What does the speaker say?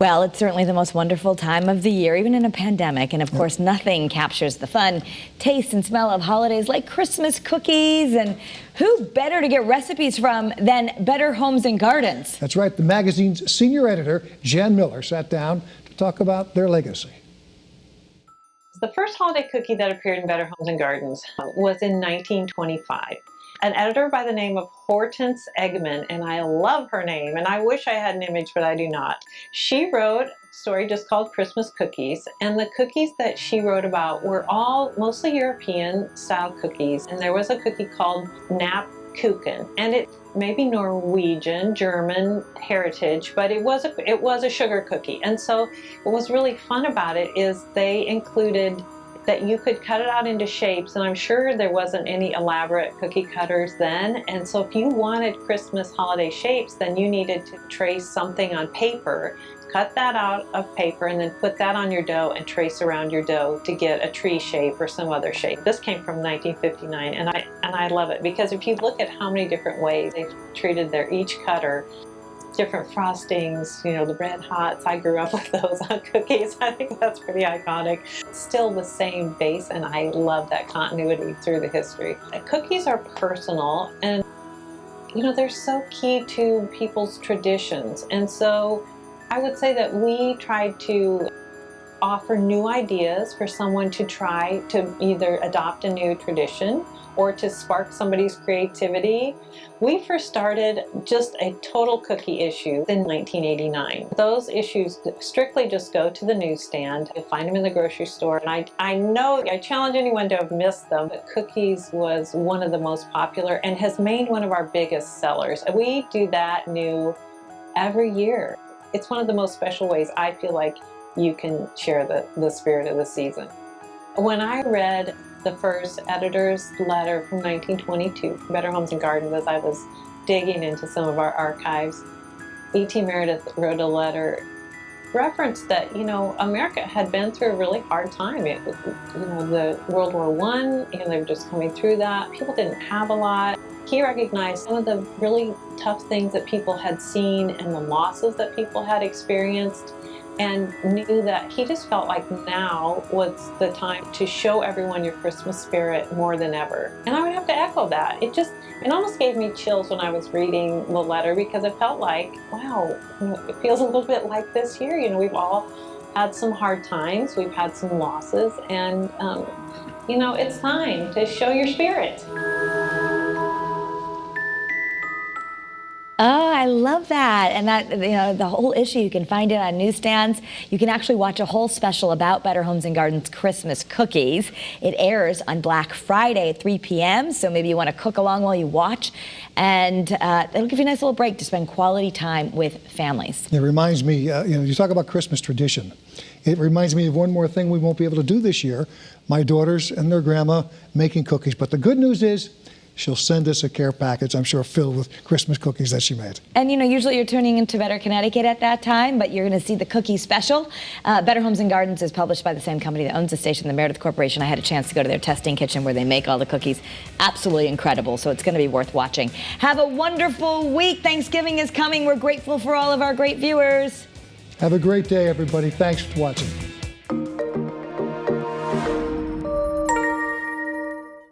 Well, it's certainly the most wonderful time of the year, even in a pandemic. And of course, nothing captures the fun, taste, and smell of holidays like Christmas cookies. And who better to get recipes from than Better Homes and Gardens? That's right. The magazine's senior editor, Jan Miller, sat down to talk about their legacy. The first holiday cookie that appeared in Better Homes and Gardens was in 1925. An editor by the name of Hortense Eggman, and I love her name, and I wish I had an image, but I do not. She wrote a story just called Christmas Cookies, and the cookies that she wrote about were all mostly European-style cookies, and there was a cookie called Knapkuchen, and it may be Norwegian, German heritage, but it was a sugar cookie. And so what was really fun about it is they included that you could cut it out into shapes, and I'm sure there wasn't any elaborate cookie cutters then, and so if you wanted Christmas holiday shapes, then you needed to trace something on paper, cut that out of paper, and then put that on your dough and trace around your dough to get a tree shape or some other shape. This came from 1959, and I love it, because if you look at how many different ways they've treated each cutter, different frostings, you know, the Red Hots, I grew up with those on cookies. I think that's pretty iconic. It's still the same base, and I love that continuity through the history. Cookies are personal, and you know, they're so key to people's traditions, and so I would say that we tried to offer new ideas for someone to try to either adopt a new tradition or to spark somebody's creativity. We first started just a total cookie issue in 1989. Those issues strictly just go to the newsstand. You'll find them in the grocery store, and I challenge anyone to have missed them, but cookies was one of the most popular and has made one of our biggest sellers. We do that new every year. It's one of the most special ways I feel like you can share the spirit of the season. When I read the first editor's letter from 1922, Better Homes and Gardens, as I was digging into some of our archives, E.T. Meredith wrote a letter, referenced that, you know, America had been through a really hard time. It was, you know, the World War I, you know, they were just coming through that. People didn't have a lot. He recognized some of the really tough things that people had seen and the losses that people had experienced, and knew that he just felt like now was the time to show everyone your Christmas spirit more than ever. And I would have to echo that. It almost gave me chills when I was reading the letter, because it felt like, wow, you know, it feels a little bit like this year. You know, we've all had some hard times, we've had some losses, and you know, it's time to show your spirit. Oh, I love that. And that, you know, the whole issue, you can find it on newsstands. You can actually watch a whole special about Better Homes and Gardens Christmas cookies. It airs on Black Friday at 3 p.m. So maybe you want to cook along while you watch. And it'll give you a nice little break to spend quality time with families. It reminds me, you know, you talk about Christmas tradition. It reminds me of one more thing we won't be able to do this year. My daughters and their grandma making cookies. But the good news is, she'll send us a care package, I'm sure, filled with Christmas cookies that she made. And, you know, usually you're tuning into Better Connecticut at that time, but you're going to see the cookie special. Better Homes and Gardens is published by the same company that owns the station, the Meredith Corporation. I had a chance to go to their testing kitchen where they make all the cookies. Absolutely incredible, so it's going to be worth watching. Have a wonderful week. Thanksgiving is coming. We're grateful for all of our great viewers. Have a great day, everybody. Thanks for watching.